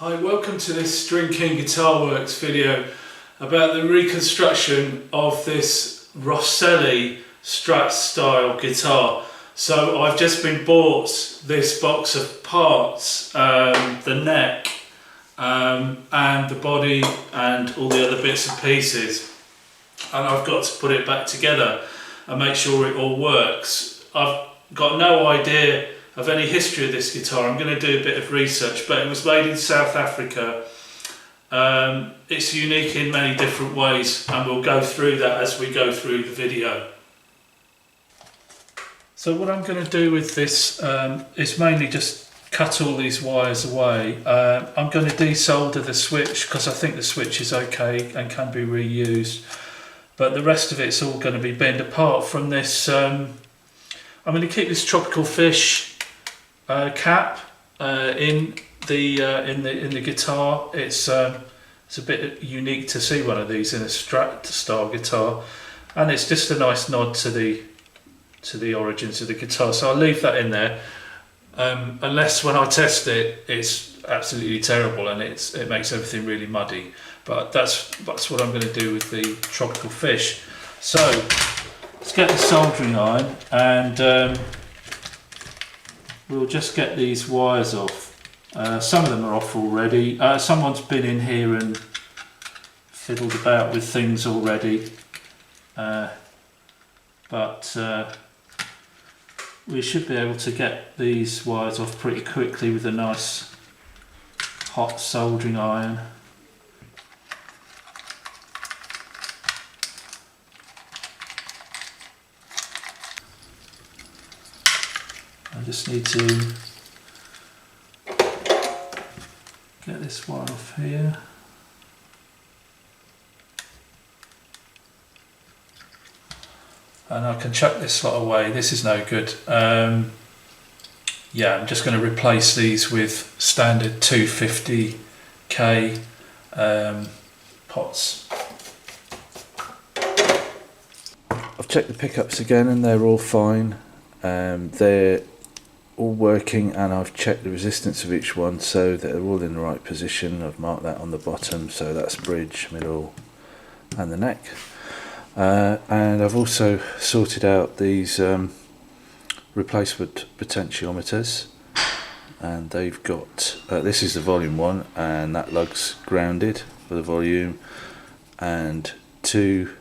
Hi, welcome to this String King Guitar Works video about the reconstruction of this Roscelli Strat style guitar. So I've just been bought this box of parts, the neck and the body and all the other bits and pieces, and I've got to put it back together and make sure it all works. I've got no idea of any history of this guitar. I'm going to do a bit of research, but it was made in South Africa. It's unique in many different ways, and we'll go through that as we go through the video. So what I'm going to do with this is mainly just cut all these wires away. I'm going to desolder the switch because I think the switch is okay and can be reused, but the rest of it's all going to be bent apart from this. I'm going to keep this tropical fish cap in the guitar. It's a bit unique to see one of these in a Strat style guitar, and it's just a nice nod to the origins of the guitar. So I'll leave that in there, unless when I test it, it's absolutely terrible and it makes everything really muddy. But that's what I'm going to do with the tropical fish. So let's get the soldering iron and we'll just get these wires off. Some of them are off already. Someone's been in here and fiddled about with things already, but we should be able to get these wires off pretty quickly with a nice hot soldering iron. I just need to get this wire off here. And I can chuck this lot away. This is no good. Yeah, I'm just going to replace these with standard 250K pots. I've checked the pickups again and they're all fine. They're all working, and I've checked the resistance of each one, so they're all in the right position. I've marked that on the bottom, so that's bridge, middle and the neck. And I've also sorted out these replacement potentiometers, and they've got this is the volume one, and that lug's grounded for the volume, and 2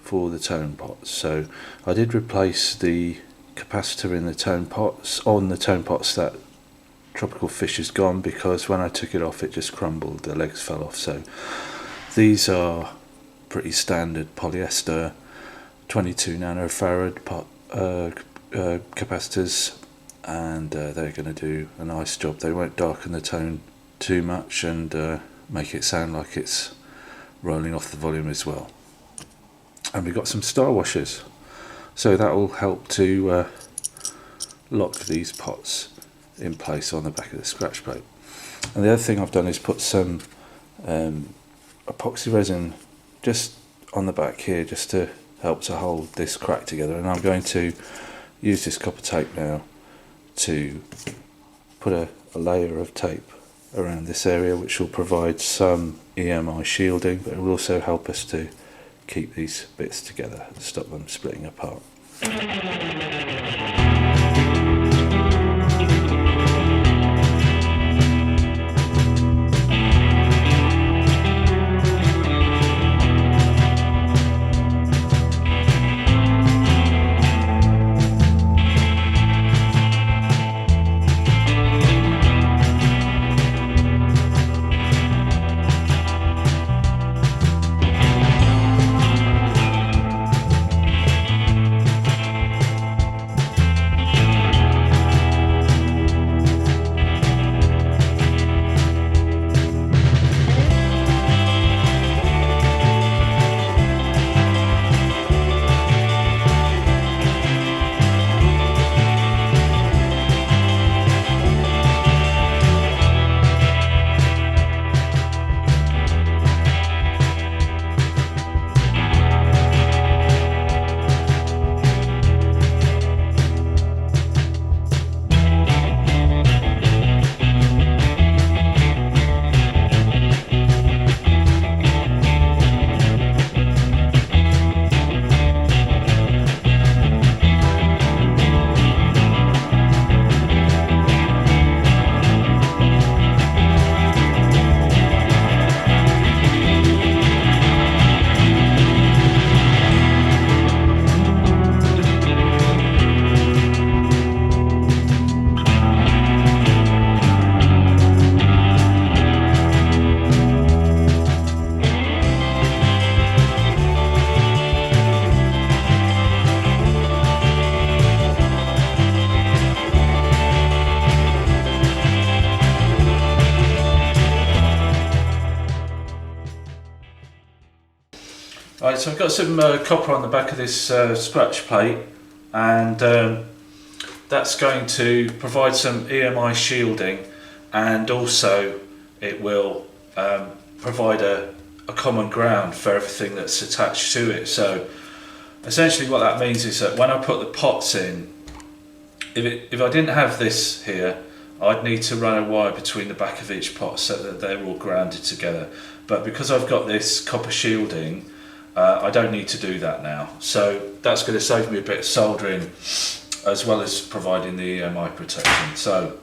for the tone pots. So I did replace the capacitor in the tone pots. On the tone pots, that tropical fish is gone because when I took it off it just crumbled, the legs fell off. So these are pretty standard polyester 22 nanofarad capacitors, and they're going to do a nice job. They won't darken the tone too much and make it sound like it's rolling off the volume as well. And we've got some star washers, so that will help to lock these pots in place on the back of the scratch plate. And the other thing I've done is put some epoxy resin just on the back here, just to help to hold this crack together. And I'm going to use this copper tape now to put a layer of tape around this area, which will provide some EMI shielding, but it will also help us to keep these bits together, stop them splitting apart. Right, so I've got some copper on the back of this scratch plate, and that's going to provide some EMI shielding, and also it will provide a common ground for everything that's attached to it. So essentially what that means is that when I put the pots in, if I didn't have this here, I'd need to run a wire between the back of each pot so that they're all grounded together. But because I've got this copper shielding, I don't need to do that now. So that's going to save me a bit of soldering, as well as providing the EMI protection. So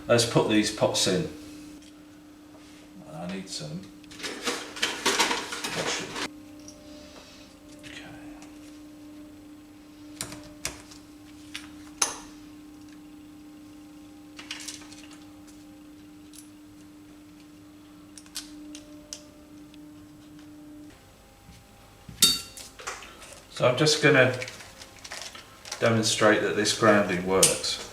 let's put these pots in. I need some. So I'm just going to demonstrate that this grounding works.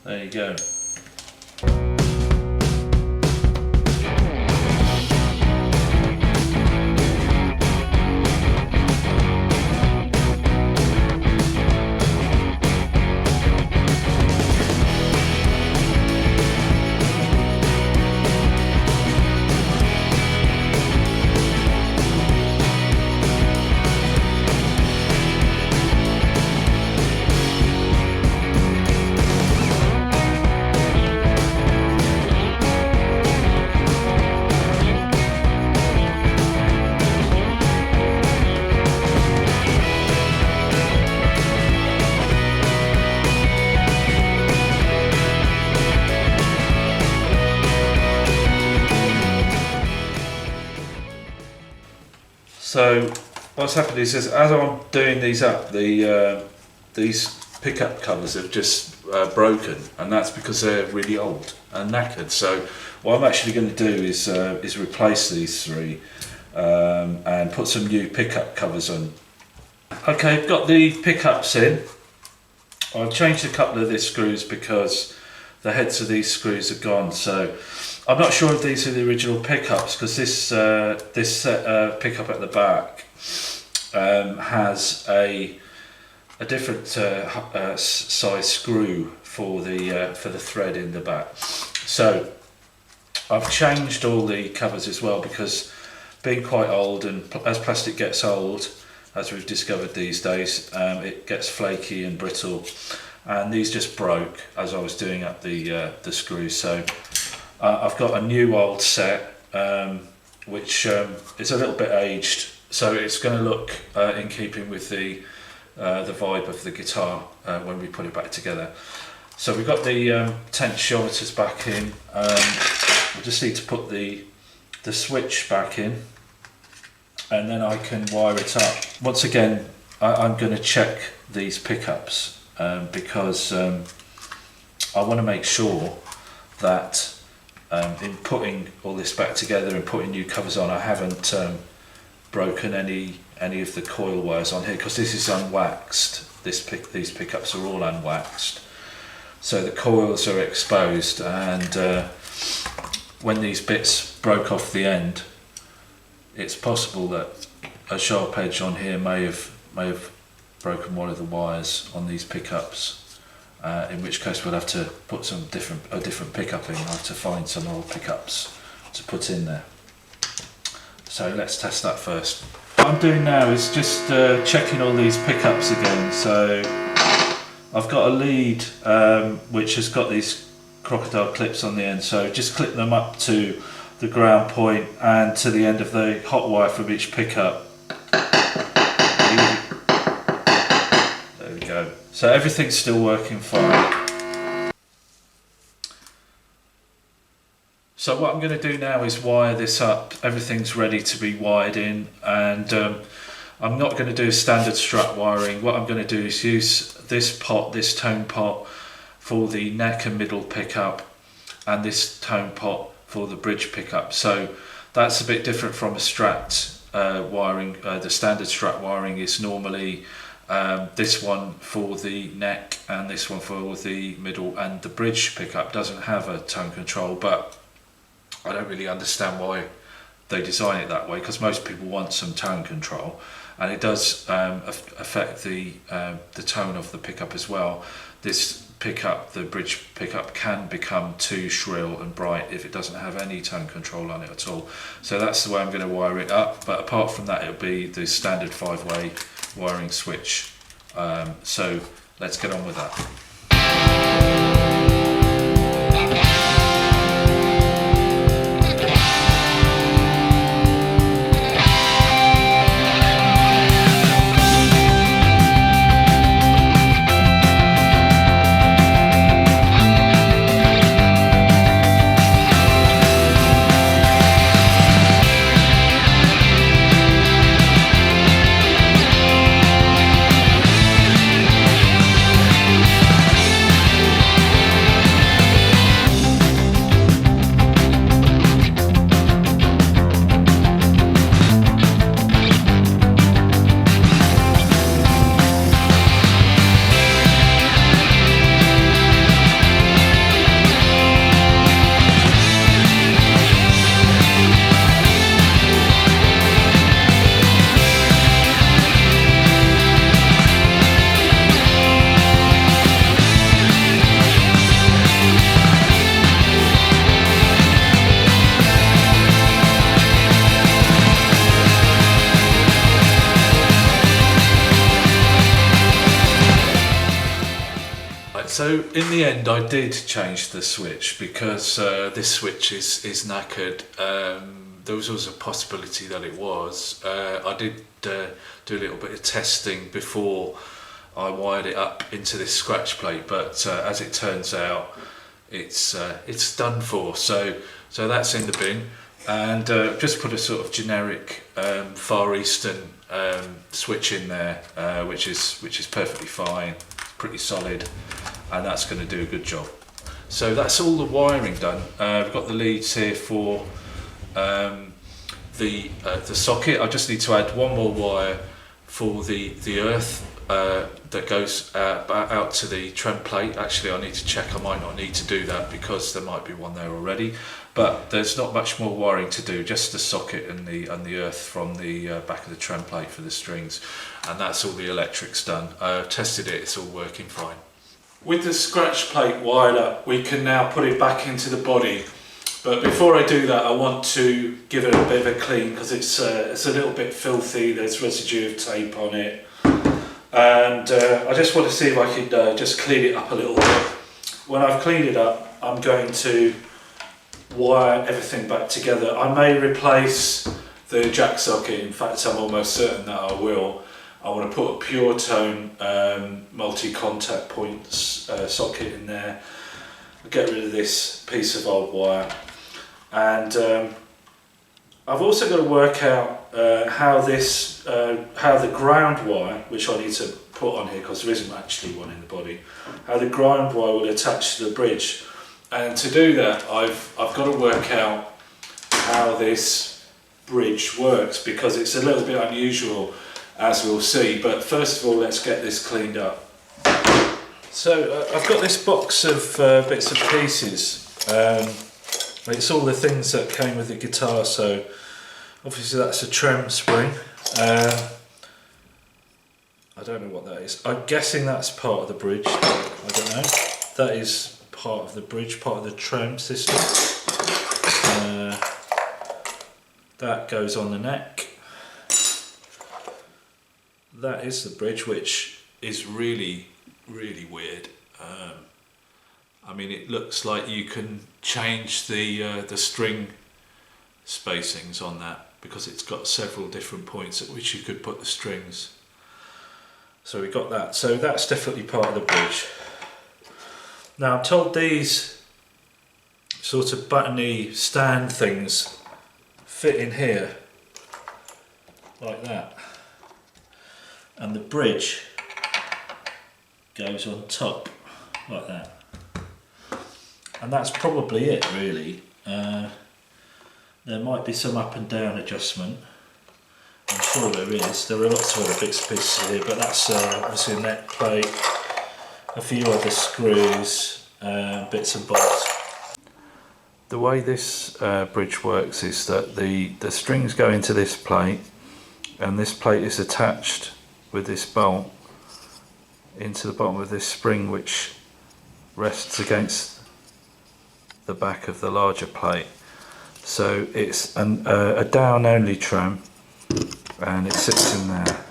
There you go. So what's happened is, as I'm doing these up, these pickup covers have just broken, and that's because they're really old and knackered. So what I'm actually going to do is replace these three and put some new pickup covers on. Okay, I've got the pickups in. I've changed a couple of these screws because the heads of these screws are gone. So I'm not sure if these are the original pickups, because this pickup at the back has a different size screw for the thread in the back. So I've changed all the covers as well, because being quite old, and as plastic gets old, as we've discovered these days, it gets flaky and brittle, and these just broke as I was doing up the screws. So I've got a new old set, which is a little bit aged, so it's going to look in keeping with the vibe of the guitar when we put it back together. So we've got the potentiometers back in. We just need to put the switch back in, and then I can wire it up. Once again, I'm going to check these pickups because I want to make sure that in putting all this back together and putting new covers on, I haven't broken any of the coil wires on here, because this is unwaxed. These pickups are all unwaxed, so the coils are exposed, and when these bits broke off the end, it's possible that a sharp edge on here may have broken one of the wires on these pickups. In which case we'll have to put a different pickup in. I'll have to find some old pickups to put in there. So let's test that first. What I'm doing now is just checking all these pickups again. So I've got a lead which has got these crocodile clips on the end, so just clip them up to the ground point and to the end of the hot wire from each pickup. There we go. So everything's still working fine. So what I'm going to do now is wire this up. Everything's ready to be wired in, and I'm not going to do standard strut wiring. What I'm going to do is use this tone pot for the neck and middle pickup, and this tone pot for the bridge pickup. So that's a bit different from a Strat wiring. The standard Strat wiring is normally This one for the neck and this one for the middle, and the bridge pickup doesn't have a tone control, but I don't really understand why they design it that way, because most people want some tone control, and it does affect the tone of the pickup as well. This pickup, the bridge pickup, can become too shrill and bright if it doesn't have any tone control on it at all. So that's the way I'm going to wire it up, but apart from that it'll be the standard 5-way wiring switch. So let's get on with that. So in the end I did change the switch because this switch is knackered. There was always a possibility that it was. I did do a little bit of testing before I wired it up into this scratch plate, but as it turns out it's done for. So that's in the bin, and just put a sort of generic Far Eastern switch in there, which is perfectly fine, pretty solid, and that's going to do a good job. So that's all the wiring done. We've got the leads here for the socket. I just need to add one more wire for the earth that goes out to the trem plate. Actually, I need to check. I might not need to do that because there might be one there already. But there's not much more wiring to do. Just the socket and the earth from the back of the trem plate for the strings, and that's all the electrics done. I've tested it. It's all working fine. With the scratch plate wired up, we can now put it back into the body. But before I do that, I want to give it a bit of a clean because it's a little bit filthy. There's residue of tape on it, and I just want to see if I could just clean it up a little bit. When I've cleaned it up, I'm going to wire everything back together. I may replace the jack socket. In fact, I'm almost certain that I will. I want to put a pure tone multi-contact points socket in there. I'll get rid of this piece of old wire, and I've also got to work out how the ground wire, which I need to put on here because there isn't actually one in the body, how the ground wire will attach to the bridge. And to do that, I've got to work out how this bridge works, because it's a little bit unusual, as we'll see. But first of all, let's get this cleaned up. So I've got this box of bits and pieces. It's all the things that came with the guitar. So obviously that's a trem spring. I don't know what that is. I'm guessing that's part of the bridge. I don't know. That is part of the bridge, part of the trem system. That goes on the neck. That is the bridge, which is really weird. I mean, it looks like you can change the string spacings on that, because it's got several different points at which you could put the strings. So we got that. So that's definitely part of the bridge. Now I'm told these sort of buttony stand things fit in here like that, and the bridge goes on top like that, and that's probably it really. There might be some up and down adjustment, I'm sure there is. There are lots of other bits and pieces here, but that's obviously a neck plate, a few other screws, bits and bobs. The way this bridge works is that the strings go into this plate, and this plate is attached with this bolt into the bottom of this spring, which rests against the back of the larger plate. So it's a down only trem, and it sits in there,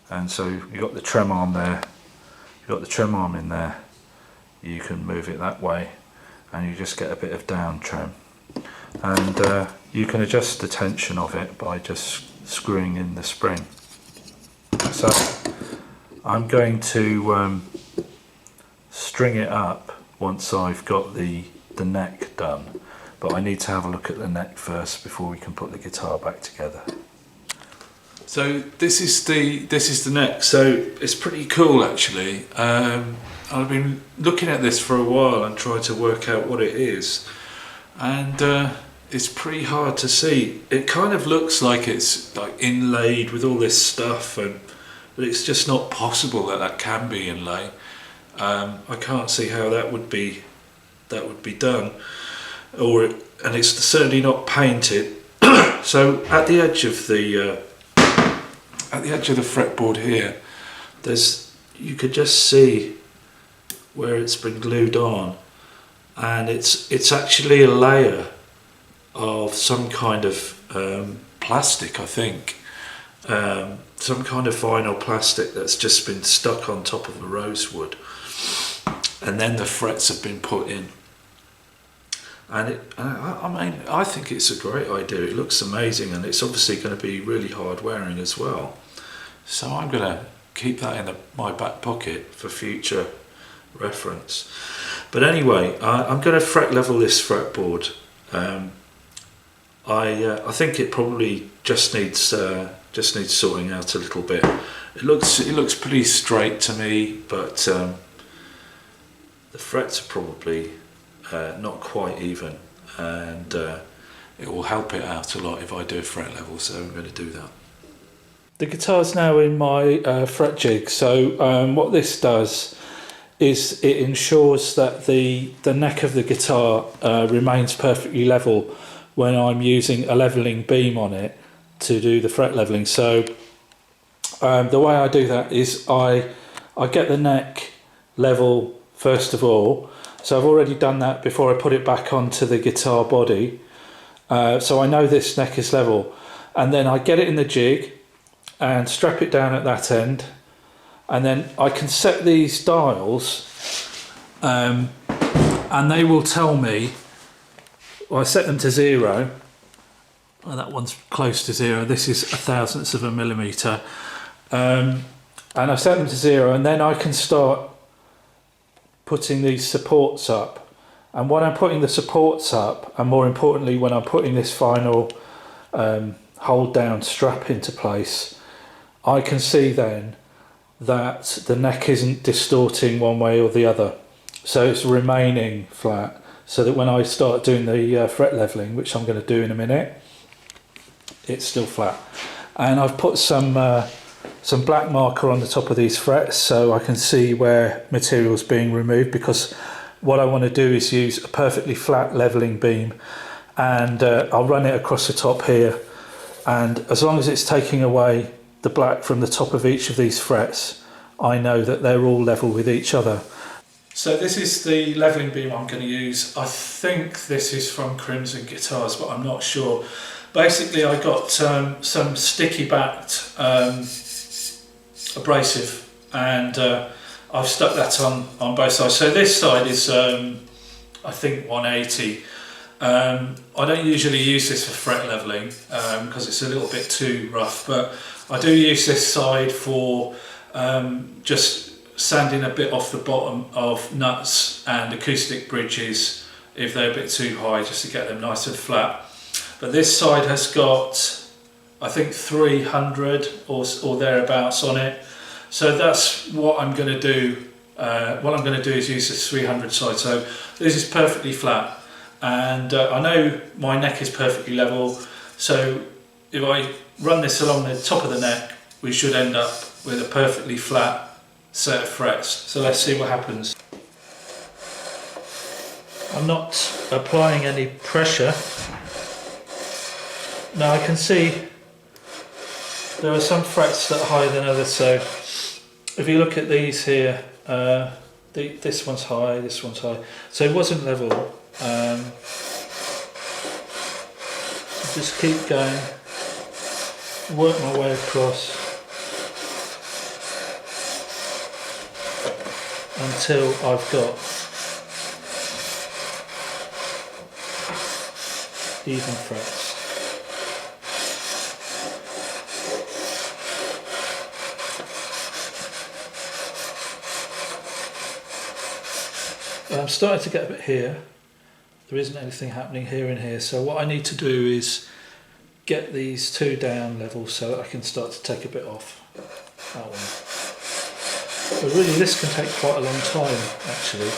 and so you've got the trem arm there, you've got the trem arm in there, you can move it that way and you just get a bit of down trem, and you can adjust the tension of it by just screwing in the spring. So I'm going to string it up once I've got the neck done, but I need to have a look at the neck first before we can put the guitar back together. So this is the neck. So it's pretty cool actually. I've been looking at this for a while and trying to work out what it is, and it's pretty hard to see. It kind of looks like it's like inlaid with all this stuff, but it's just not possible that can be inlaid. I can't see how that would be done, and it's certainly not painted. So at the edge of the fretboard here, you could just see where it's been glued on, and it's actually a layer of some kind of plastic, I think, some kind of vinyl plastic that's just been stuck on top of the rosewood, and then the frets have been put in. And I think it's a great idea. It looks amazing, and it's obviously going to be really hard wearing as well. So I'm going to keep that in my back pocket for future reference. But anyway, I'm going to fret level this fretboard. I think it probably just needs sorting out a little bit. It looks pretty straight to me, but the frets are probably not quite even, and it will help it out a lot if I do a fret level, so I'm going to do that. The guitar's now in my fret jig, so what this does is it ensures that the neck of the guitar remains perfectly level when I'm using a leveling beam on it to do the fret leveling. So the way I do that is I get the neck level first of all. So I've already done that before I put it back onto the guitar body, so I know this neck is level, and then I get it in the jig and strap it down at that end, and then I can set these dials, and they will tell me, well, I set them to 0. Well, that one's close to 0, this is 1/1000th of a millimetre, and I've set them to 0, and then I can start putting these supports up. And when I'm putting the supports up, and more importantly when I'm putting this final hold down strap into place, I can see then that the neck isn't distorting one way or the other, so it's remaining flat, so that when I start doing the fret leveling, which I'm going to do in a minute, it's still flat. And I've put some black marker on the top of these frets so I can see where material's being removed, because what I want to do is use a perfectly flat leveling beam, and I'll run it across the top here, and as long as it's taking away the black from the top of each of these frets, I know that they're all level with each other. So this is the leveling beam I'm going to use. I think this is from Crimson Guitars, but I'm not sure. Basically I got some sticky backed abrasive, and I've stuck that on both sides. So this side is I think 180. I don't usually use this for fret leveling because it's a little bit too rough, but I do use this side for just sanding a bit off the bottom of nuts and acoustic bridges if they're a bit too high, just to get them nice and flat. But this side has got, I think, 300 or thereabouts on it, so that's what I'm going to do. What I'm going to do is use this 300 side. So this is perfectly flat, and I know my neck is perfectly level, so if I run this along the top of the neck, we should end up with a perfectly flat set of frets. So let's see what happens. I'm not applying any pressure. Now I can see there are some frets that are higher than others, so if you look at these here, this one's high, this one's high, so it wasn't level. Just keep going, work my way across until I've got even frets. I'm starting to get a bit here. There isn't anything happening here and here, so what I need to do is get these two down level so that I can start to take a bit off that one. But really this can take quite a long time actually.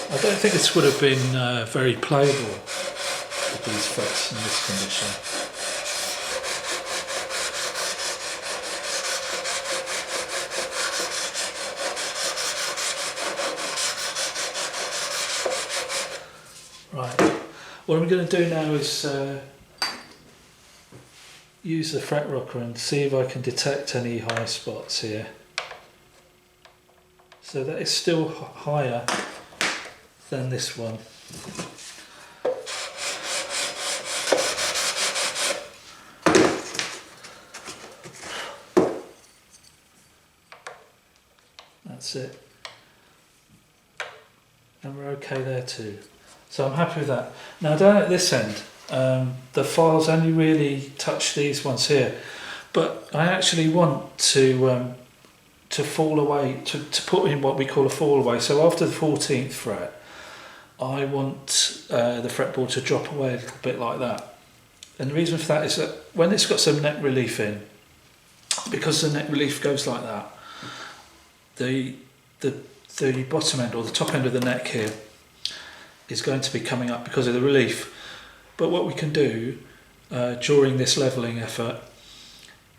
I don't think this would have been very playable with these frets in this condition. Right, what I'm going to do now is use the fret rocker and see if I can detect any high spots here. So that is still higher than this one. That's it. And we're okay there too. So I'm happy with that. Now down at this end, the files only really touch these ones here, but I actually want to fall away, to put in what we call a fall away. So after the 14th fret, I want the fretboard to drop away a little bit like that. And the reason for that is that when it's got some neck relief in, because the neck relief goes like that, the bottom end or the top end of the neck here is going to be coming up because of the relief. But what we can do during this levelling effort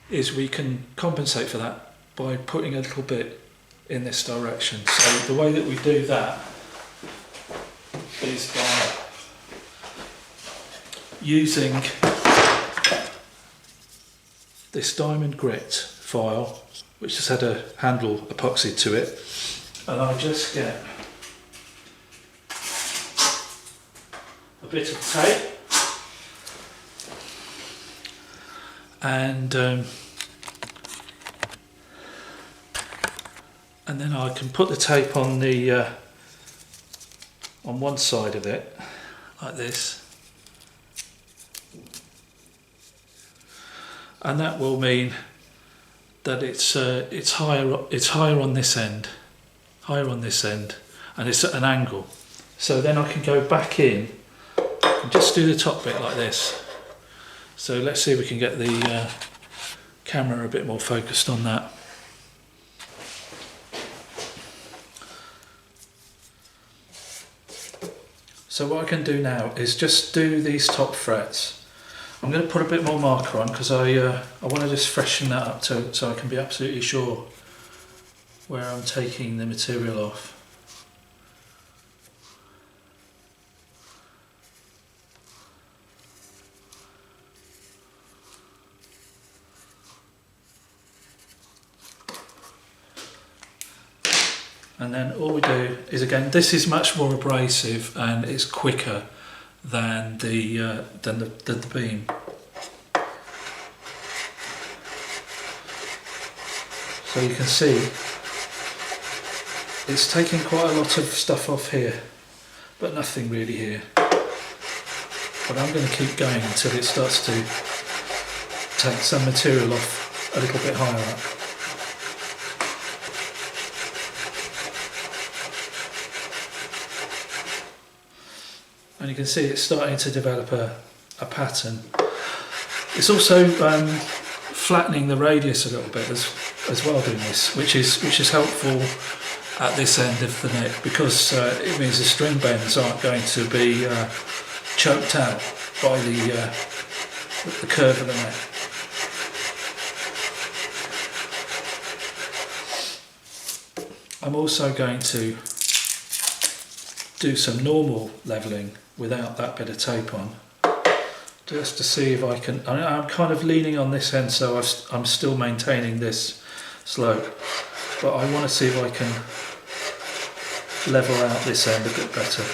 is we can compensate for that by putting a little bit in this direction. So the way that we do that is by using this diamond grit file, which has had a handle epoxied to it, and I just get a bit of tape and then I can put the tape on the on one side of it like this, and that will mean that it's higher on this end, and it's at an angle. So then I can go back in and just do the top bit like this. So let's see if we can get the camera a bit more focused on that. So what I can do now is just do these top frets. I'm going to put a bit more marker on because I want to just freshen that up so I can be absolutely sure where I'm taking the material off. And then all we do is, again, this is much more abrasive and it's quicker than the beam. So you can see it's taking quite a lot of stuff off here, but nothing really here. But I'm going to keep going until it starts to take some material off a little bit higher up. And you can see it's starting to develop a pattern. It's also flattening the radius a little bit as well doing this, which is helpful at this end of the neck, because it means the string bends aren't going to be choked out by the curve of the neck. I'm also going to do some normal levelling without that bit of tape on, just to see if I can. I'm kind of leaning on this end, so I'm still maintaining this slope, but I want to see if I can level out this end a bit better.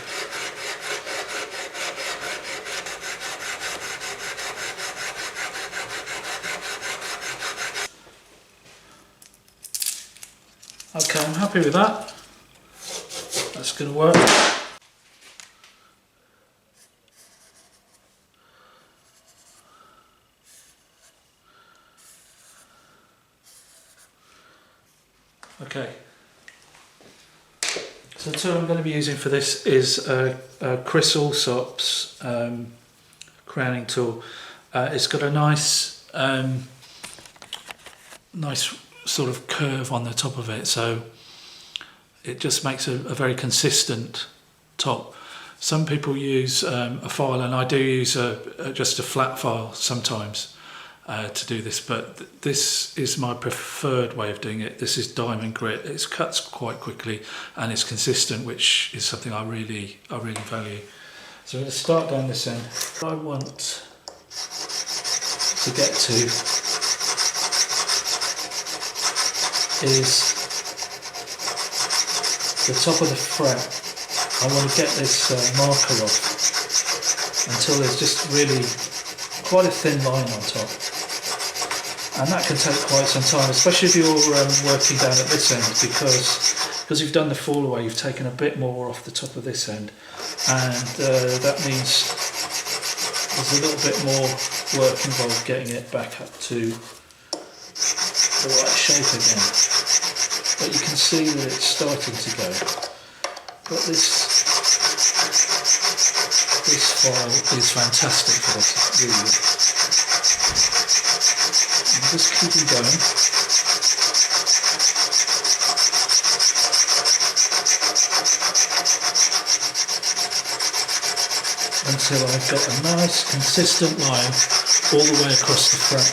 Okay, I'm happy with that. That's going to work. Okay. So the tool I'm going to be using for this is Chris Allsop's crowning tool. It's got a nice sort of curve on the top of it, so it just makes a very consistent top. Some people use a file, and I do use just a flat file sometimes to do this, but this is my preferred way of doing it. This is diamond grit. It cuts quite quickly and it's consistent, which is something I really value. So I'm going to start down this end. What I want to get to is the top of the fret. I want to get this marker off until there's just really quite a thin line on top, and that can take quite some time, especially if you're working down at this end, because you've done the fall away, you've taken a bit more off the top of this end, and that means there's a little bit more work involved getting it back up to the right shape again. But you can see that it's starting to go. But this file is fantastic for this, really. I'm just keeping going. Until I've got a nice consistent line all the way across the fret.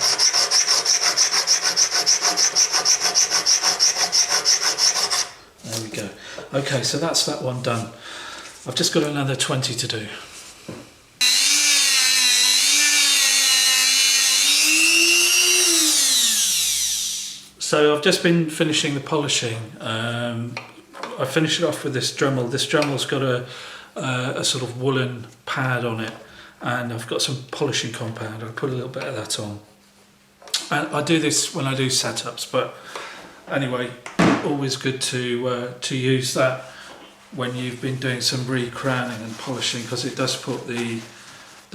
There we go. Okay, so that's that one done. I've just got another 20 to do. So I've just been finishing the polishing. I finished it off with this Dremel. This Dremel's got a sort of woolen pad on it, and I've got some polishing compound. I'll put a little bit of that on. And I do this when I do setups, but anyway, always good to use that when you've been doing some re-crowning and polishing, because it does put the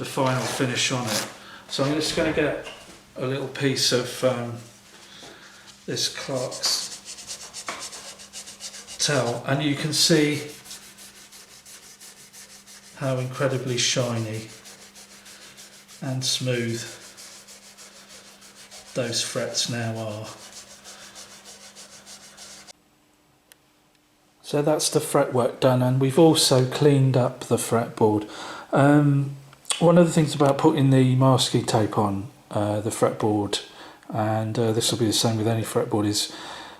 final finish on it. So I'm just going to get a little piece of this Clark's towel, and you can see how incredibly shiny and smooth those frets now are. So that's the fretwork done, and we've also cleaned up the fretboard. One of the things about putting the masking tape on the fretboard, and this will be the same with any fretboard, is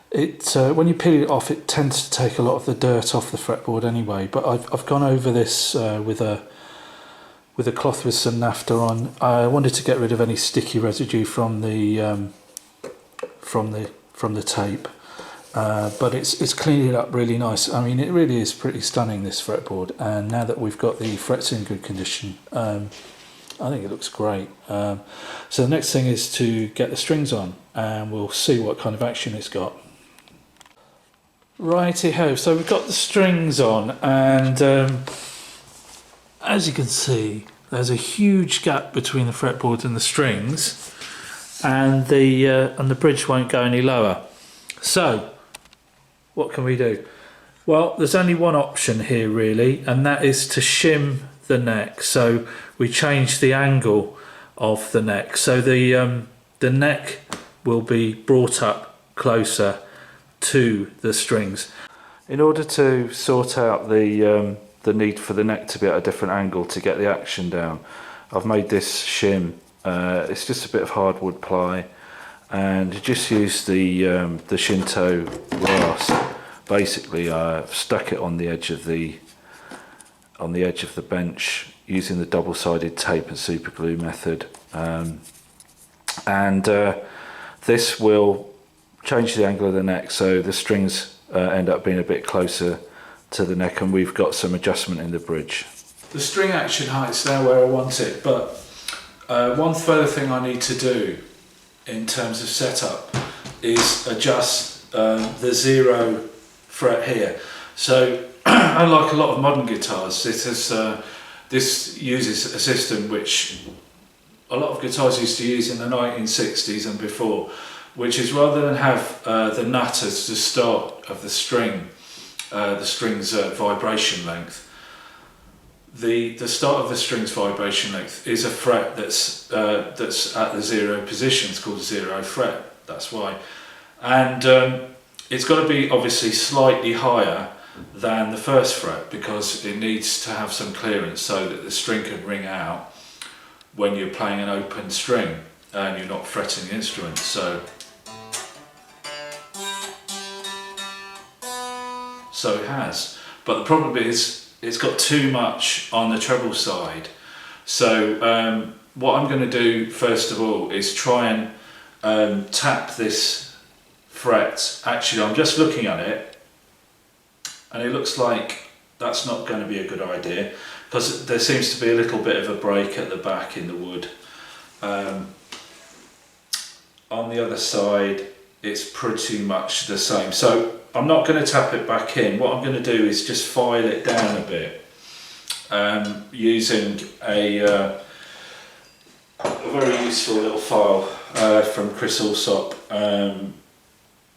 when you peel it off, it tends to take a lot of the dirt off the fretboard anyway. But I've gone over this with a cloth with some naphtha on. I wanted to get rid of any sticky residue from the tape, but it's cleaned it up really nice. I mean, it really is pretty stunning, this fretboard. And now that we've got the frets in good condition, I think it looks great. So the next thing is to get the strings on, and we'll see what kind of action it's got. Righty-ho, so we've got the strings on, and as you can see, there's a huge gap between the fretboard and the strings, and the bridge won't go any lower. So what can we do? Well, there's only one option here really, and that is to shim the neck. So we change the angle of the neck, so the neck will be brought up closer to the strings. In order to sort out the need for the neck to be at a different angle to get the action down, I've made this shim. It's just a bit of hardwood ply, and just use the Shinto rasp. Basically, I've stuck it on the edge of the bench using the double-sided tape and super glue method, and this will change the angle of the neck, so the strings end up being a bit closer to the neck, and we've got some adjustment in the bridge. The string action height's there where I want it, but one further thing I need to do in terms of setup is adjust the 0 fret here. So unlike a lot of modern guitars, this uses a system which a lot of guitars used to use in the 1960s and before, which is rather than have the nut as the start of the string, the string's vibration length, the start of the string's vibration length is a fret that's at the 0 position. It's called a 0 fret, that's why. And it's got to be obviously slightly higher than the first fret, because it needs to have some clearance so that the string can ring out when you're playing an open string and you're not fretting the instrument. So it has, but the problem is it's got too much on the treble side. So what I'm going to do first of all is try and tap this fret. Actually, I'm just looking at it and it looks like that's not going to be a good idea, because there seems to be a little bit of a break at the back in the wood. On the other side it's pretty much the same, so I'm not going to tap it back in. What I'm going to do is just file it down a bit using a very useful little file from Chris Allsop.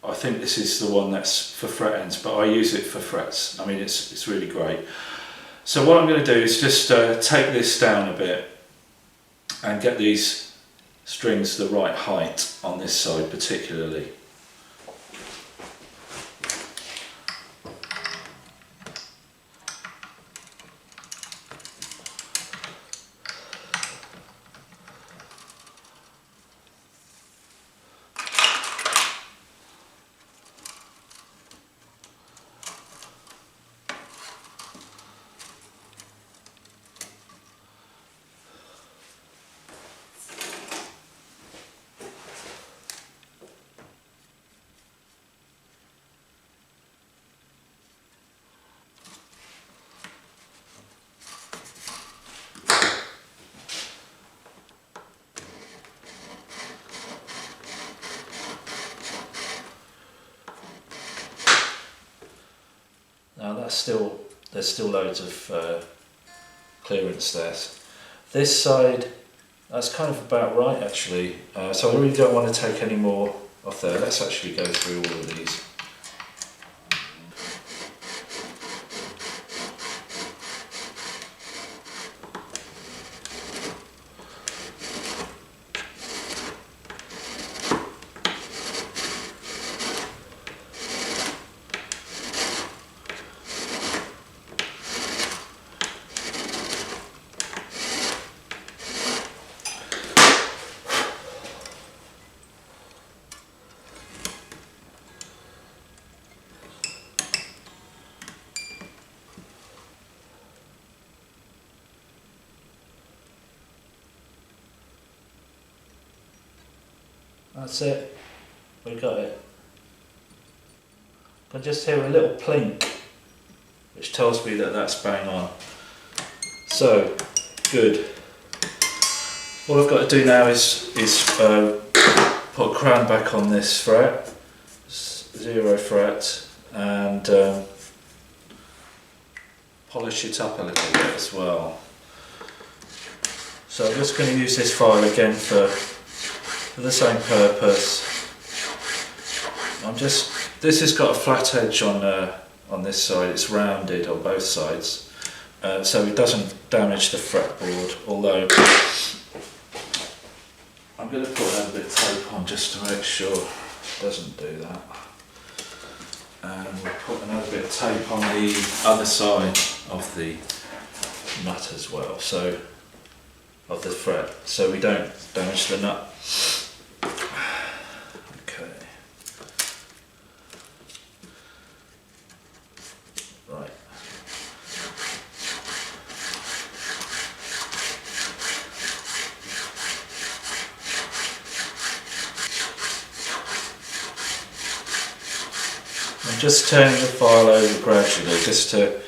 I think this is the one that's for fret ends, but I use it for frets. I mean, it's really great. So what I'm going to do is just take this down a bit and get these strings the right height on this side particularly. Now there's still loads of clearance there. This side, that's kind of about right actually, so I really don't want to take any more off there. Let's actually go through all of these. That's it, we got it. I can just hear a little plink, which tells me that that's bang on. So, good. All I've got to do now is put a crown back on this fret, 0 fret, and polish it up a little bit as well. So I'm just going to use this file again for the same purpose. This has got a flat edge on this side. It's rounded on both sides, so it doesn't damage the fretboard, although I'm going to put a little bit of tape on just to make sure it doesn't do that. And we'll put another bit of tape on the other side of the nut as well, so of the fret, so we don't damage the nut. Okay. Right. I'm just turning the file over gradually, just to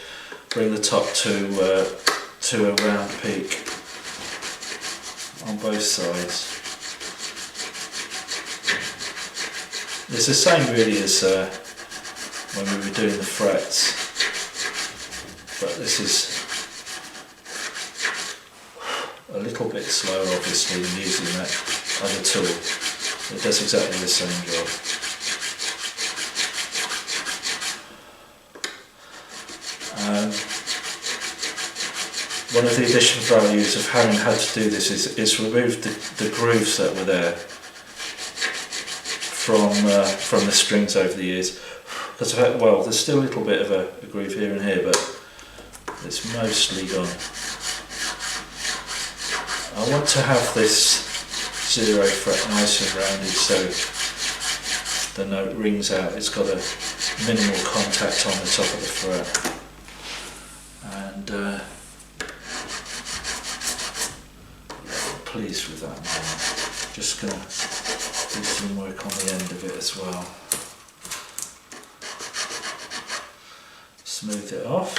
bring the top to a round peak on both sides. It's the same really as when we were doing the frets, but this is a little bit slower obviously than using that other tool. It does exactly the same job. One of the additional values of having had to do this is remove the grooves that were there from the strings over the years. Because well, there's still a little bit of a groove here and here, but it's mostly gone. I want to have this 0 fret nice and rounded so the note rings out. It's got a minimal contact on the top of the fret. And pleased with that now. Just going to do some work on the end of it as well. Smooth it off.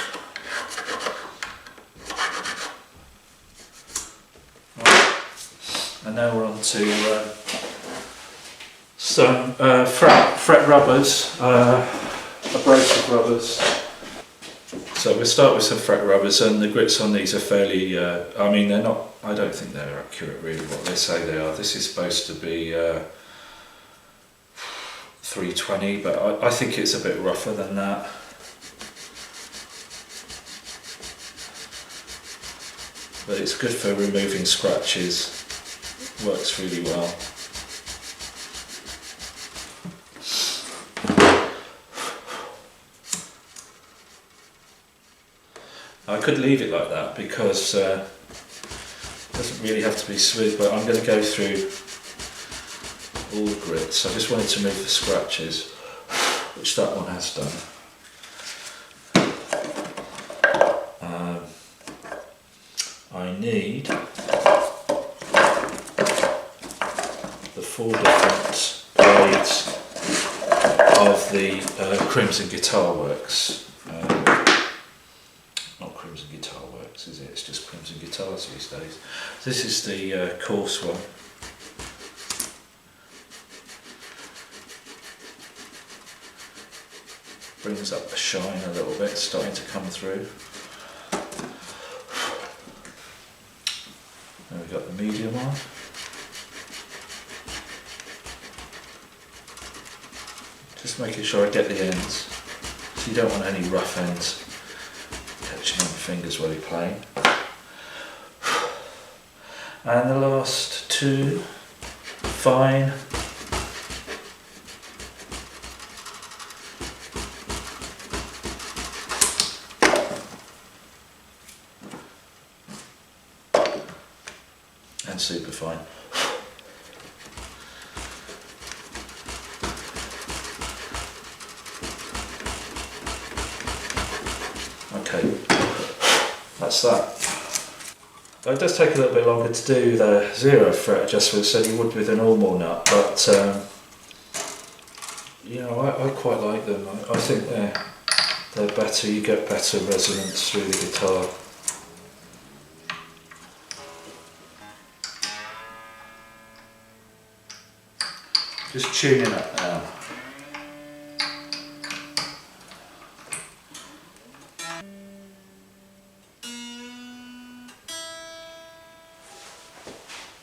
Right. And now we're on to some fret rubbers, abrasive rubbers. So we'll start with some fret rubbers, and the grits on these are fairly, I mean they're not, I don't think they're accurate really what they say they are. This is supposed to be 320, but I think it's a bit rougher than that. But it's good for removing scratches, works really well. I could leave it like that because it doesn't really have to be smooth, but I'm going to go through all the grits. I just wanted to remove the scratches, which that one has done. I need the 4 different grades of the Crimson Guitar Works. Not Crimson Guitar Works, is it? It's just Crimson Guitars these days. This is the coarse one. Brings up the shine a little bit, starting to come through. And we've got the medium one. Just making sure I get the ends. So you don't want any rough ends catching on your fingers while you're playing. And the last 2, fine. And super fine. Okay, that's that. It does take a little bit longer to do the 0 fret adjustments than you would with a normal nut, but you know, I quite like them. I think they're better. You get better resonance through the guitar. Just tuning up now.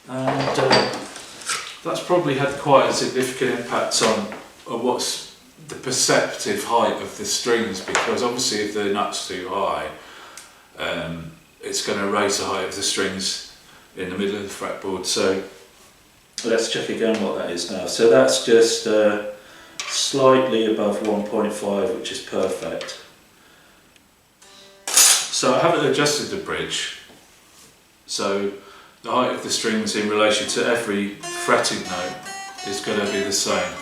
And that's probably had quite a significant impact on what's the perceptive height of the strings, because obviously if the nut's too high, it's going to raise the height of the strings in the middle of the fretboard. So let's check again what that is now. So that's just slightly above 1.5, which is perfect. So I haven't adjusted the bridge, so the height of the strings in relation to every fretting note is going to be the same.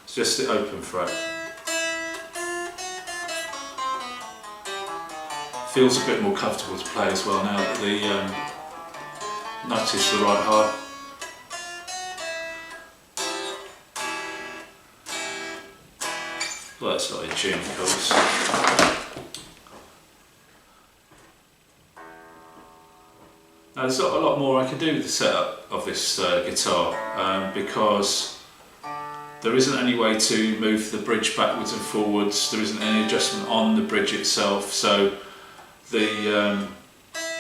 It's just the open fret. Feels a bit more comfortable to play as well now that the note is the right height. Well, that's not in tune, of course. Now, there's not a lot more I can do with the setup of this guitar because there isn't any way to move the bridge backwards and forwards. There isn't any adjustment on the bridge itself, so the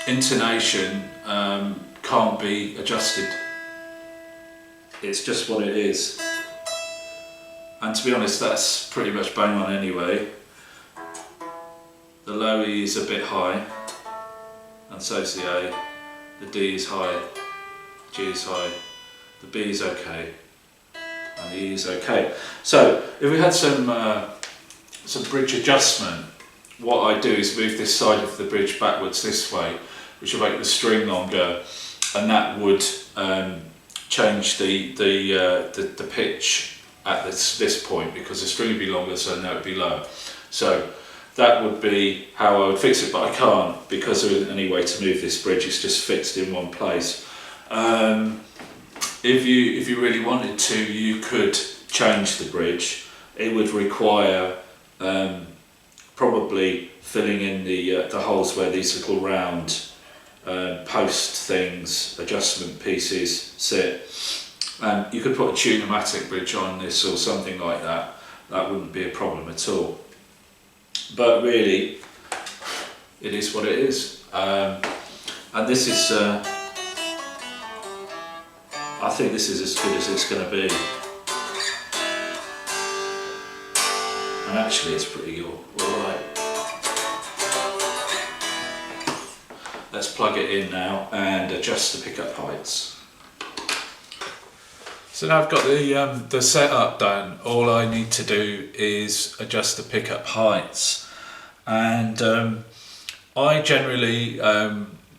intonation can't be adjusted. It's just what it is. And to be honest, that's pretty much bang on anyway. The low E is a bit high, and so's the A. The D is high, G is high, the B is okay, and the E is okay. So if we had some bridge adjustment, what I do is move this side of the bridge backwards this way, which will make the string longer, and that would change the pitch at this point, because the string would be longer, so now it would be lower. So that would be how I would fix it, but I can't because there isn't any way to move this bridge. It's just fixed in one place. If you really wanted to, you could change the bridge. It would require probably filling in the holes where these little round post things, adjustment pieces sit. And you could put a tune-o-matic bridge on this or something like that. That wouldn't be a problem at all. But really, it is what it is. And this is, I think this is as good as it's going to be. And actually it's pretty alright. Let's plug it in now and adjust the pickup heights. So now I've got the setup done. All I need to do is adjust the pickup heights, and I generally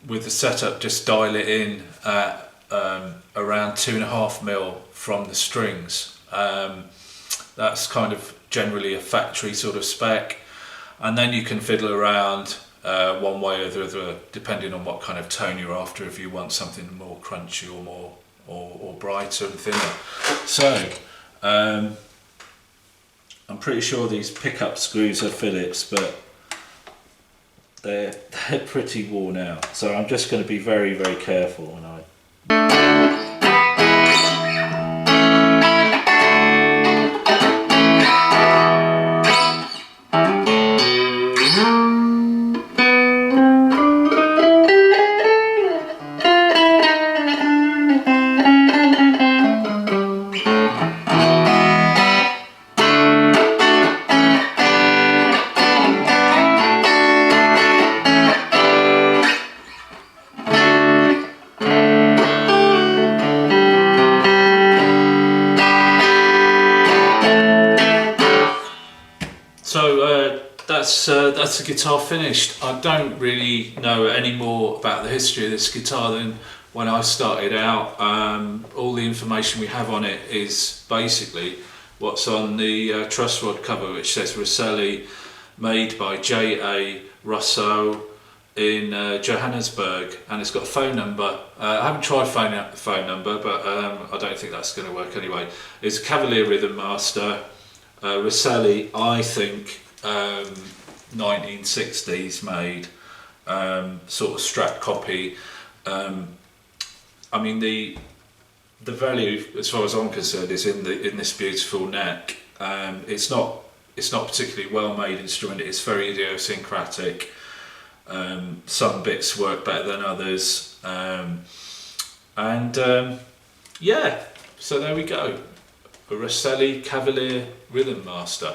with the setup just dial it in at around 2.5mm from the strings. That's kind of generally a factory sort of spec, and then you can fiddle around one way or the other depending on what kind of tone you're after, if you want something more crunchy or more or brighter and thinner. So I'm pretty sure these pickup screws are Phillips, but they're pretty worn out, so I'm just going to be very, very careful when I that's the guitar finished. I don't really know any more about the history of this guitar than when I started out. All the information we have on it is basically what's on the truss rod cover, which says Roscelli, made by J.A. Rousseau in Johannesburg, and it's got a phone number. I haven't tried phoning out the phone number, but I don't think that's going to work anyway. It's a Cavalier Rhythm Master, Roscelli, I think 1960s made, sort of Strat copy. I mean the value, as far as I'm concerned, is in this beautiful neck. It's not particularly well made instrument. It's very idiosyncratic. Some bits work better than others, yeah. So there we go, a Roscelli Cavalier Rhythm Master.